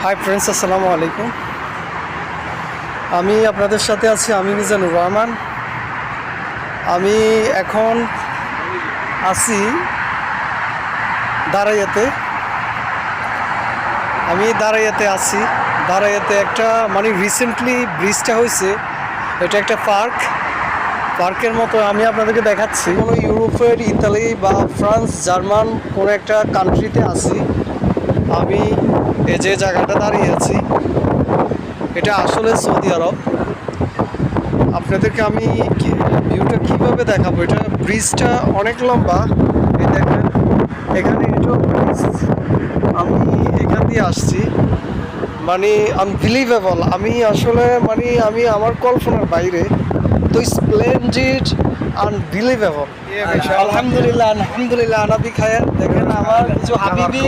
Hi friends, আসসালামু আলাইকুম। আমি আপনাদের সাথে আছি, আমি মিজানুর রহমান। আমি এখন আছি দাঁড়াইয়াতে। আছি দাঁড়াইয়াতে। একটা রিসেন্টলি ব্রিজটা হয়েছে, এটা একটা পার্কের মতো আমি আপনাদেরকে দেখাচ্ছি। কোনো ইউরোপের, ইতালি বা ফ্রান্স, জার্মান কোনো একটা কান্ট্রিতে আছি আমি। যে জায়গাটা দাঁড়িয়ে আছি এটা আসলে সৌদি আরব। আপনাদেরকে আমি ভিউটা কীভাবে দেখাবো, এটা ব্রিজটা অনেক লম্বা। এই দেখেন, এখানে এটাও ব্রিজ। আমি এখান দিয়ে আসছি, আনবিলিভেবল। আমি আসলে আমি আমার কল্পনার বাইরে। তো স্প্লেন্ডিড, আনবিলিভেবল। আলহামদুলিল্লাহ আনাবি খায়ের। দেখেন আমার কিছু হাবিবি